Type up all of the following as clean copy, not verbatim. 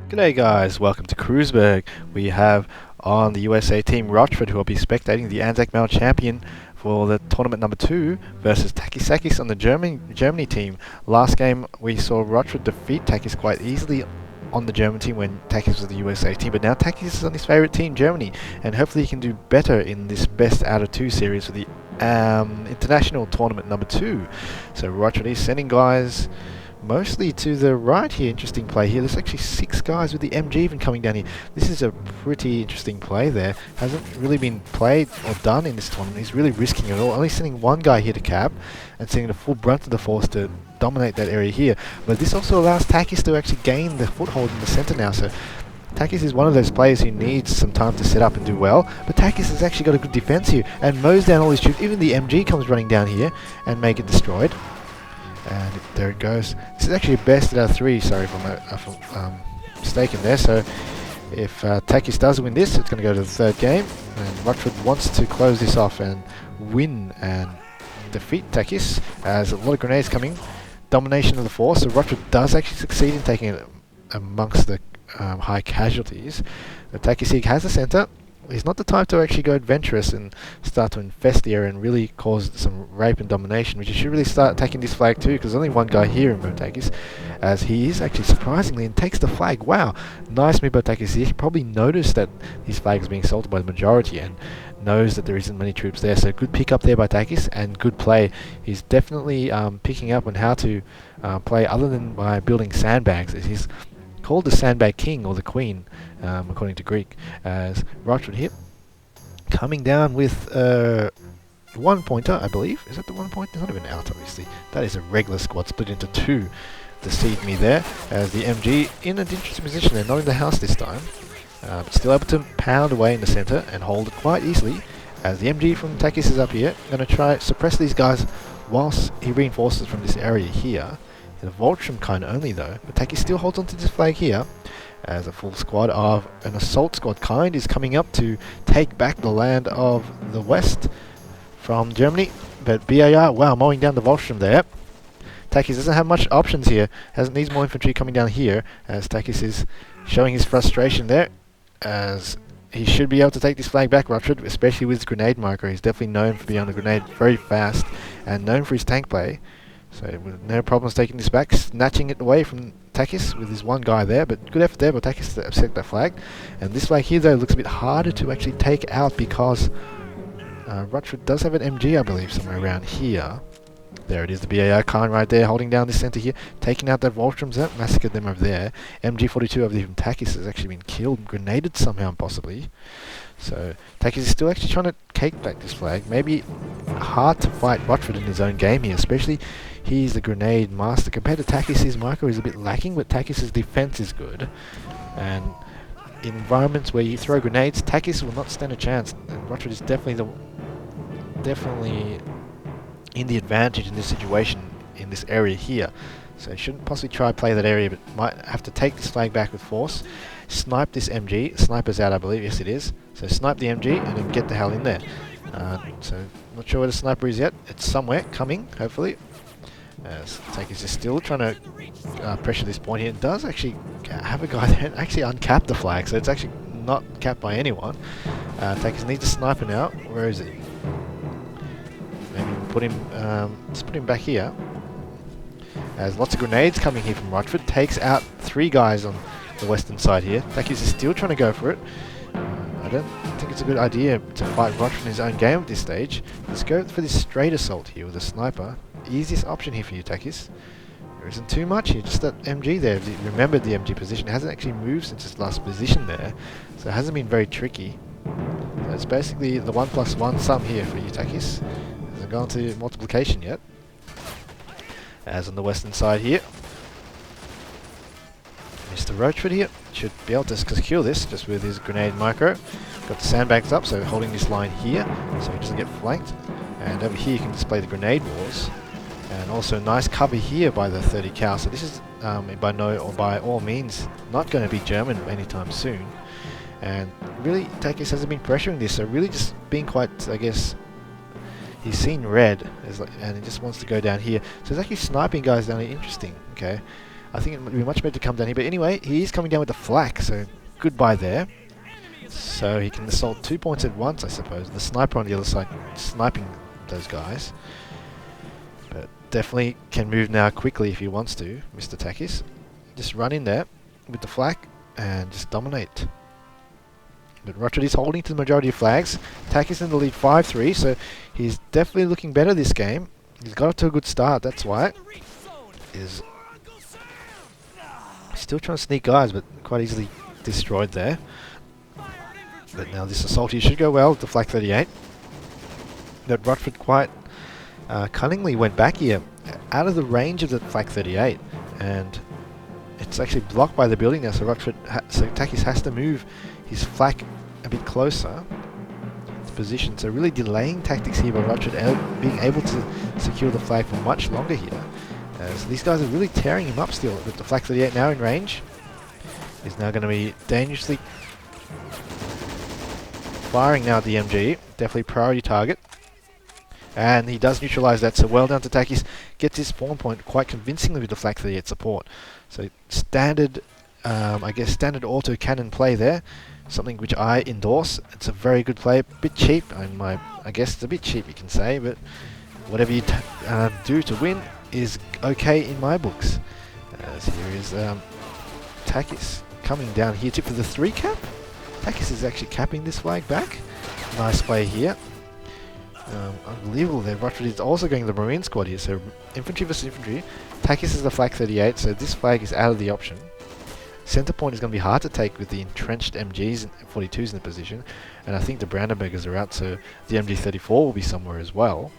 G'day guys, welcome to Kreuzberg. We have on the USA team Rochford, who will be spectating the Anzac Male champion for the tournament number 2 versus TakisSakk on the Germany team. Last game we saw Rochford defeat Takis quite easily on the German team when Takis was the USA team, but now Takis is on his favourite team, Germany, and hopefully he can do better in this best out of 2 series for the international tournament number 2. So Rochford is sending guys mostly to the right here. Interesting play here. There's actually 6 guys with the MG even coming down here. This is a pretty interesting play there. Hasn't really been played or done in this tournament. He's really risking it all. Only sending one guy here to cap and sending the full brunt of the force to dominate that area here. But this also allows Takis to actually gain the foothold in the center now. So Takis is one of those players who needs some time to set up and do well, but Takis has actually got a good defense here and mows down all his troops. Even the MG comes running down here and make it destroyed. And there it goes. This is actually a best out of 3. Sorry if I'm mistaken there. So if Takis does win this, it's going to go to the 3rd game. And Rochford wants to close this off and win and defeat Takis, as a lot of grenades coming. Domination of the force. So Rochford does actually succeed in taking it amongst the high casualties. TakisSakk has the center. He's not the type to actually go adventurous and start to infest the area and really cause some rape and domination, which you should really start taking this flag too, because there's only one guy here in Takis, as he is actually surprisingly and takes the flag. Wow, nice move by Takis. He probably noticed that his flag is being assaulted by the majority and knows that there isn't many troops there. So good pick up there by Takis and good play. He's definitely picking up on how to play other than by building sandbags. He's called the sandbag king or the queen, according to Greek, as Rochford here coming down with 1 pointer, I believe. Is that the 1 point? It's not even out, obviously. That is a regular squad split into 2. Deceived me there, as the MG in an interesting position. They're not in the house this time, but still able to pound away in the center and hold it quite easily, as the MG from Takis is up here. Going to try suppress these guys whilst he reinforces from this area here. The Voltrum kind only though, but Takis still holds onto this flag here, as a full squad of an assault squad kind is coming up to take back the land of the west from Germany. But BAR, wow, mowing down the Voltrum there. Takis doesn't have much options here, needs more infantry coming down here, as Takis is showing his frustration there, as he should be able to take this flag back, Rochford, especially with his grenade marker. He's definitely known for being on the grenade very fast and known for his tank play. So with no problems taking this back, snatching it away from Takis with his one guy there, but good effort there by Takis to upset that flag. And this flag here though looks a bit harder to actually take out, because Rochford does have an MG, I believe, somewhere around here. There it is, the BAR Khan right there, holding down the center here, taking out that Voltrums that massacred them over there. MG42 over there from Takis has actually been killed, grenaded somehow possibly. So Takis is still actually trying to cake back this flag. Maybe hard to fight Rochford in his own game here, especially he's the grenade master. Compared to Takis, his marker is a bit lacking, but Takis' defense is good. And in environments where you throw grenades, Takis will not stand a chance. And Rochford is definitely in the advantage in this situation, in this area here. So he shouldn't possibly try to play that area, but might have to take this flag back with force. Snipe this MG. Sniper's out, I believe. Yes, it is. So snipe the MG and then get the hell in there. So not sure where the sniper is yet. It's somewhere coming, hopefully. Takis is still trying to pressure this point here. It does actually have a guy there actually uncap the flag, so it's actually not capped by anyone. Takis needs a sniper now. Where is he? Maybe put him. Let's put him back here. As lots of grenades coming here from Rochford, takes out 3 guys on the western side here. Takis is still trying to go for it. I don't think it's a good idea to fight Rochford in his own game at this stage. Let's go for this straight assault here with a sniper. Easiest option here for you, Takis. There isn't too much here, just that MG there. If you remembered the MG position, it hasn't actually moved since its last position there, so it hasn't been very tricky. So it's basically the 1+1 sum here for you, Takis. Hasn't gone to multiplication yet. As on the western side here, Mr. Rochford here should be able to secure this just with his grenade micro. Got the sandbags up, so holding this line here so he doesn't get flanked. And over here you can display the grenade walls. And also nice cover here by the 30 cal. So this is by all means not going to be German anytime soon. And really Takis hasn't been pressuring this, so really just being quite, I guess, he's seen red and he just wants to go down here. So he's actually sniping guys down here. Interesting. Okay. I think it would be much better to come down here. But anyway, he is coming down with the flak, so goodbye there. So he can assault 2 points at once, I suppose. The sniper on the other side sniping those guys. But definitely can move now quickly if he wants to, Mr. Takis. Just run in there with the flak and just dominate. But Rochford is holding to the majority of flags. Takis in the lead 5-3, so he's definitely looking better this game. He's got off to a good start, that's why. He's still trying to sneak guys, but quite easily destroyed there. But now this assault here should go well with the flak 38. But Rochford quite cunningly went back here, out of the range of the flak 38. And it's actually blocked by the building now, so so Takis has to move his flak a bit closer to position. So really delaying tactics here by Rochford, being able to secure the flag for much longer here. As these guys are really tearing him up still. With the flak 38 now in range, he's now going to be dangerously firing now at the MG. Definitely priority target. And he does neutralize that, so well done to Takis. Gets his spawn point quite convincingly with the flak 38 support. So standard, I guess standard auto cannon play there. Something which I endorse. It's a very good play, a bit cheap. I guess it's a bit cheap, you can say, but whatever you do to win is okay in my books. As here is Takis coming down here, tip for the 3 cap. Takis is actually capping this flag back. Nice play here. Unbelievable there. Rochford is also going the Marine squad here, so infantry versus infantry. Takis is the flak 38, so this flag is out of the option. Center point is going to be hard to take with the entrenched MGs and 42s in the position, and I think the Brandenburgers are out, so the MG34 will be somewhere as well.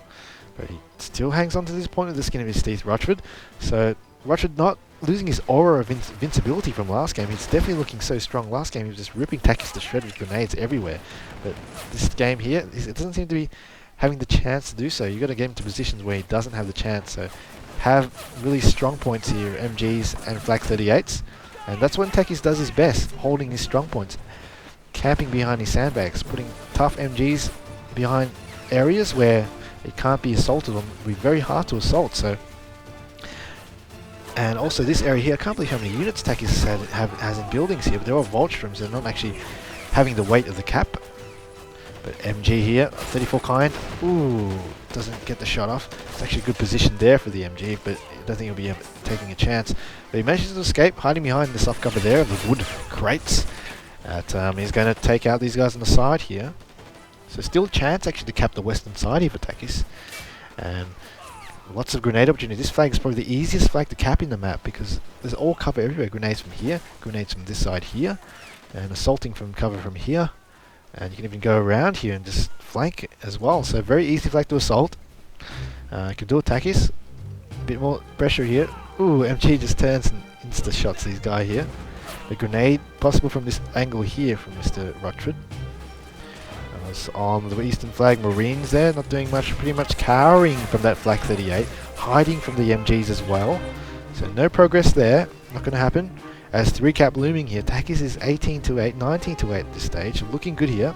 But he still hangs on to this point with the skin of his teeth, Rochford. So Rochford not losing his aura of invincibility from last game. He's definitely looking so strong. Last game he was just ripping Takis to shred with grenades everywhere. But this game here, it doesn't seem to be having the chance to do so. You've got to get him to positions where he doesn't have the chance. So have really strong points here, MGs and flak 38s. And that's when Takis does his best, holding his strong points. Camping behind his sandbags, putting tough MGs behind areas where it can't be assaulted on. It will be very hard to assault. So, and also this area here, I can't believe how many units Takis has in buildings here, but they're all Volkstroms, they're not actually having the weight of the cap. But MG here, 34 kind, ooh, doesn't get the shot off. It's actually a good position there for the MG, but I don't think he'll be taking a chance. But he manages to escape, hiding behind the soft cover there of the wood crates. He's going to take out these guys on the side here. So still a chance actually to cap the western side here for Takis. And lots of grenade opportunity. This flag is probably the easiest flag to cap in the map because there's all cover everywhere. Grenades from here, grenades from this side here, and assaulting from cover from here. And you can even go around here and just flank it as well. So very easy flag to assault. You can do it, Takis. A bit more pressure here. Ooh, MG just turns and insta-shots this guy here. A grenade possible from this angle here from Mr. Rochford. On the eastern flag, Marines there, not doing much, pretty much cowering from that flak 38. Hiding from the MGs as well. So no progress there, not going to happen. As 3 cap looming here, Takis is 18-8, 19-8 at this stage, looking good here.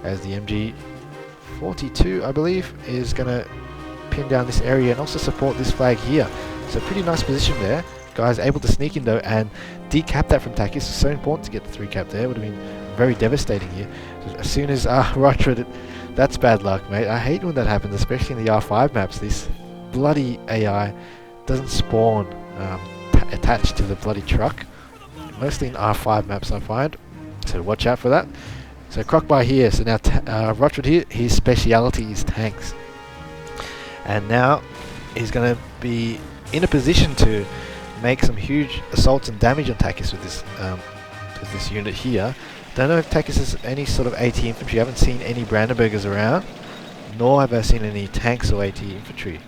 As the MG42, I believe, is going to pin down this area and also support this flag here. So pretty nice position there. Guys able to sneak in though and decap that from Takis. It's so important to get the 3 cap there. Would have been very devastating here. So as soon as Rochford, that's bad luck, mate. I hate when that happens, especially in the R5 maps. This bloody AI doesn't spawn attached to the bloody truck. Mostly in R5 maps I find. So watch out for that. So Crockby here. So now Rochford here, his speciality is tanks. And now he's going to be in a position to make some huge assaults and damage on Takis with this unit here. Don't know if Takis has any sort of AT infantry. I haven't seen any Brandenburgers around, nor have I seen any tanks or AT infantry.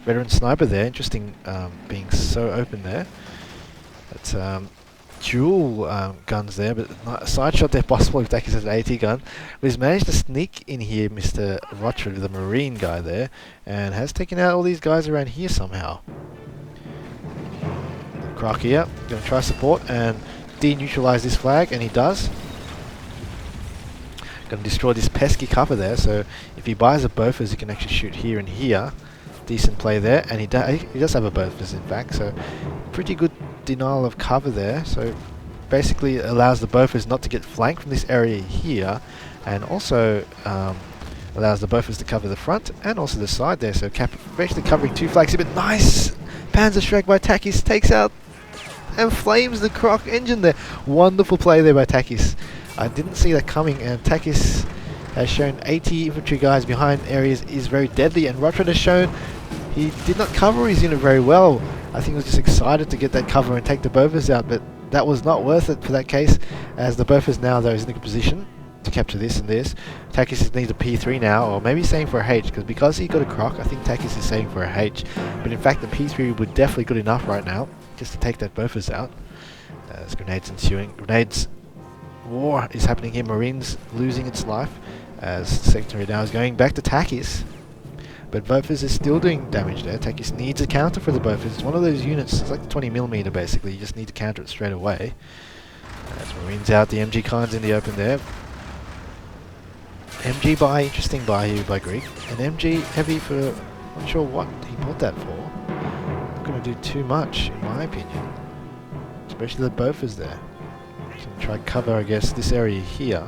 Veteran sniper there, interesting, being so open there. It's dual guns there, but a side shot there possible if Takis has an AT gun. But he's managed to sneak in here, Mr. Rochford, the Marine guy there, and has taken out all these guys around here somehow. Croc here, going to try support and deneutralize this flag, and he does. Going to destroy this pesky cover there, so if he buys a Bofors he can actually shoot here and here. decent play there, and he does have a Bofors in fact, so pretty good denial of cover there. So basically it allows the Bofors not to get flanked from this area here, and also allows the Bofors to cover the front and also the side there. So basically covering two flanks. But nice Panzer Shrek by Takis, takes out and flames the Croc engine there. Wonderful play there by Takis. I didn't see that coming, and Takis has shown 80 infantry guys behind areas is very deadly, and Rochford has shown he did not cover his unit very well. I think he was just excited to get that cover and take the Bofors out, but that was not worth it for that case, as the Bofors now though is in a good position to capture this and this. Takis needs a P3 now, or maybe saying for a H, because he got a Croc, I think Takis is saying for a H, but in fact the P3 would definitely good enough right now just to take that Bofors out. There's grenades ensuing. Grenades war is happening here. Marines losing its life as Secretary now is going back to Takis, but Bofors is still doing damage there. Takis needs a counter for the Bofors. It's one of those units, it's like the 20mm basically, you just need to counter it straight away. As Marines out, the MG Khan's in the open there. MG buy, interesting buy here by Greek. An MG heavy for, not sure what he bought that for. Not going to do too much in my opinion, especially the Bofors there. Can try cover I guess this area here,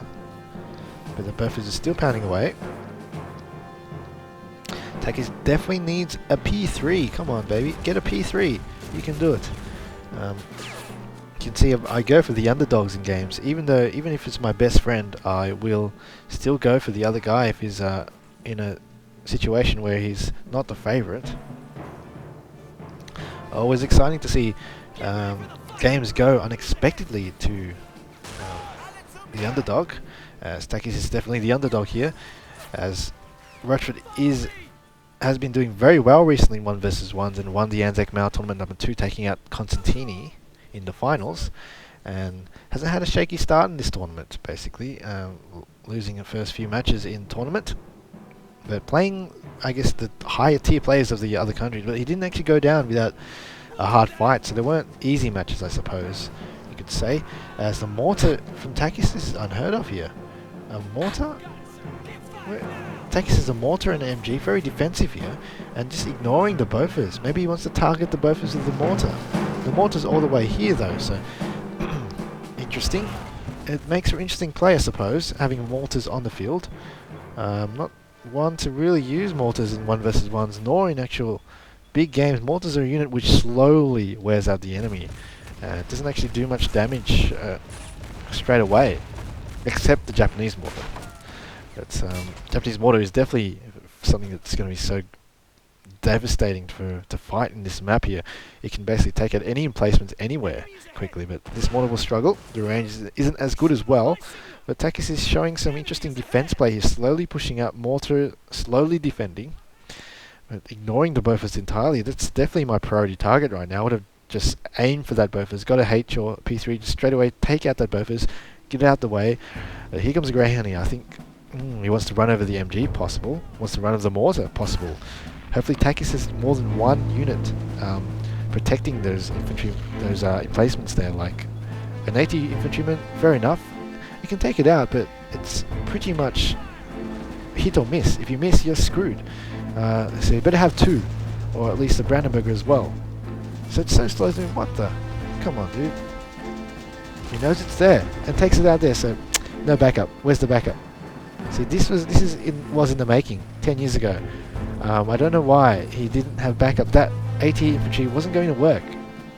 but the Bofors is still pounding away. Takis definitely needs a P3. Come on, baby, get a P3. You can do it. You can see I go for the underdogs in games. Even if it's my best friend, I will still go for the other guy if he's in a situation where he's not the favorite. Always exciting to see games go unexpectedly to the underdog. As Takis is definitely the underdog here, as Rochford has been doing very well recently in 1 vs 1s and won the Anzac Mall tournament number 2, taking out Constantini in the finals, and hasn't had a shaky start in this tournament basically, losing the first few matches in tournament, but playing I guess the higher tier players of the other countries, but he didn't actually go down without a hard fight, so there weren't easy matches I suppose you could say, as the mortar from Takis is unheard of here. A mortar? Takis is a mortar and an MG, very defensive here, and just ignoring the Bofors. Maybe he wants to target the Bofors with the mortar. The mortar's all the way here though, so interesting. It makes for interesting play I suppose, having mortars on the field. Not one to really use mortars in 1 vs 1s, nor in actual big games. Mortars are a unit which slowly wears out the enemy. It doesn't actually do much damage straight away, except the Japanese mortar. But Japanese mortar is definitely something that's going to be so devastating to fight in this map here. It can basically take out any emplacements anywhere quickly, but this mortar will struggle. The range isn't as good as well, but Takis is showing some interesting defense play here, slowly pushing out mortar, slowly defending, but ignoring the Bofors entirely. That's definitely my priority target right now. I would have just aimed for that Bofors, got a H or P3, just straight away take out that Bofors, get it out the way. Here comes a Greyhound here. I think he wants to run over the MG, possible. Wants to run over the mortar, possible. Hopefully Takis has more than one unit protecting those infantry, those emplacements there. Like an 80 infantryman, fair enough. You can take it out, but it's pretty much hit or miss. If you miss, you're screwed. So you better have 2, or at least the Brandenburger as well. So it's so slow. What the? Come on, dude. He knows it's there and takes it out there. So no backup. Where's the backup? See, this was in the making 10 years ago. I don't know why he didn't have backup. That 80 infantry wasn't going to work.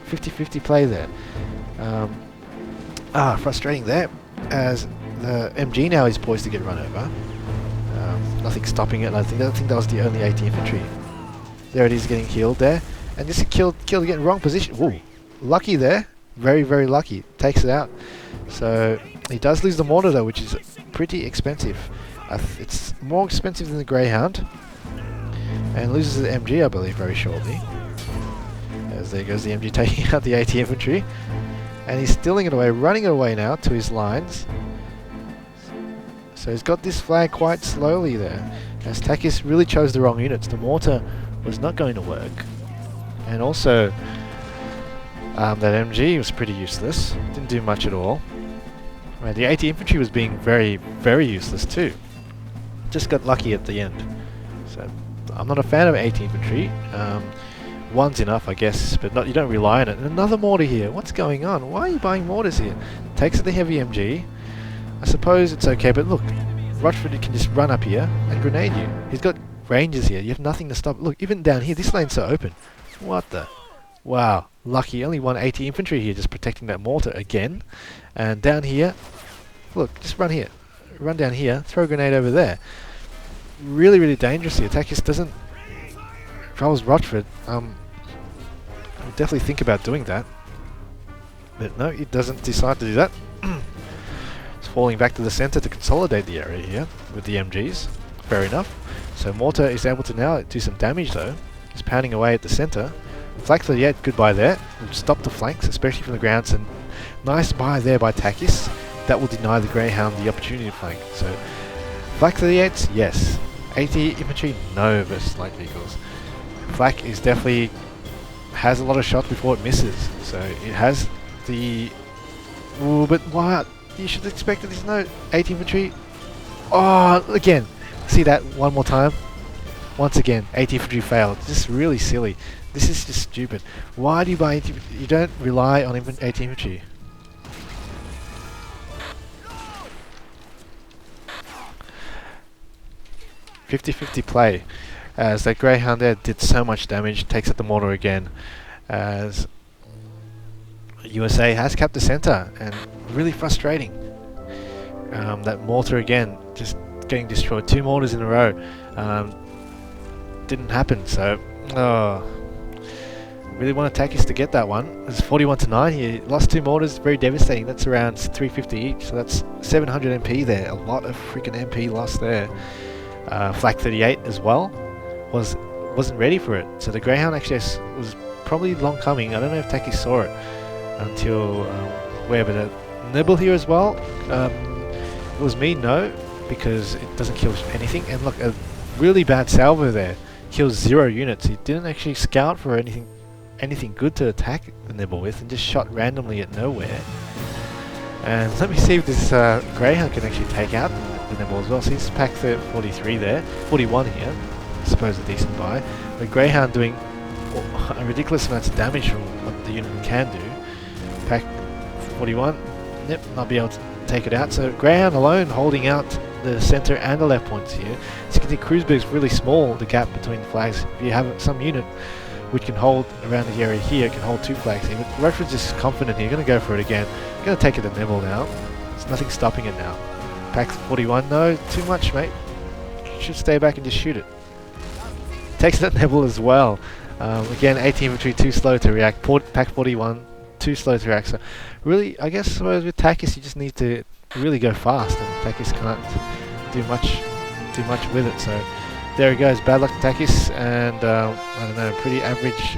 50-50 play there. Frustrating there, as the MG now is poised to get run over. Nothing stopping it. I think that was the only 80 infantry. There it is, getting killed there, and just killed again in wrong position. Ooh, lucky there. Very, very lucky. Takes it out. So he does lose the mortar though, which is pretty expensive. It's more expensive than the Greyhound, and loses the MG, I believe, very shortly. As there goes the MG taking out the 80 infantry, and he's stealing it away, running it away now to his lines. So he's got this flag quite slowly there, as Takis really chose the wrong units. The mortar was not going to work, and also that MG was pretty useless, didn't do much at all. The 80 infantry was being very, very useless too. Just got lucky at the end. So I'm not a fan of 80 infantry. One's enough, I guess, but not. You don't rely on it. And another mortar here. What's going on? Why are you buying mortars here? Takes the heavy MG. I suppose it's okay, but look, Rochford can just run up here and grenade you. He's got ranges here. You have nothing to stop. Look, even down here, this lane's so open. What the? Wow, lucky. Only 180 infantry here, just protecting that mortar again. And down here, look, just run here. Run down here, throw a grenade over there. Really, really dangerous here. Takis doesn't... If I was Rochford, I would definitely think about doing that. But no, he doesn't decide to do that. It's falling back to the center to consolidate the area here with the MGs. Fair enough. So Mortar is able to now do some damage though. He's pounding away at the center. Flak 38, good buy there. Will stop the flanks, especially from the ground. So nice buy there by Takis. That will deny the Greyhound the opportunity to flank. So Flak 38, yes. 80 infantry, no versus light vehicles. Flak is definitely has a lot of shots before it misses. So it has the... Ooh, but what? You should expect that there's no 80 infantry. Oh, again. See that one more time? Once again, 80 infantry failed. This is really silly. This is just stupid. Why do you buy 80? You don't rely on 80 infantry. .50-50 play, as that Greyhound there did so much damage. Takes out the mortar again, as USA has capped the center, and really frustrating. That mortar again, just getting destroyed. 2 mortars in a row. Didn't happen, so really want Takis to get that one. It's 41-9 here. Lost 2 mortars, very devastating. That's around 350 each, so that's 700 MP there. A lot of freaking MP lost there. Flak 38 as well wasn't ready for it. So the Greyhound actually was probably long coming. I don't know if Takis saw it until where, but a nibble here as well. It was me, no, because it doesn't kill anything. And look, a really bad salvo there. Kills 0 units. He didn't actually scout for anything good to attack the nibble with, and just shot randomly at nowhere. And let me see if this Greyhound can actually take out the nibble as well. So he's pack 43 there, 41 here. I suppose a decent buy. The Greyhound doing a ridiculous amount of damage from what the unit can do. Pack 41, yep, not be able to take it out. So Greyhound alone holding out the center and the left points here. As you can see, Kreuzberg's really small, the gap between the flags. If you have some unit which can hold around the area here, it can hold 2 flags here. But Rochford's just confident here, going to go for it again. Going to take it to nibble now. There's nothing stopping it now. Pack 41, no, too much, mate. Should stay back and just shoot it. Takes that nibble as well. Again, 80 infantry, too slow to react. Pack 41, too slow to react. So really, I guess with Takis, you just need to really go fast, and Takis can't do much with it. So there he goes. Bad luck to Takis, and I don't know, pretty average.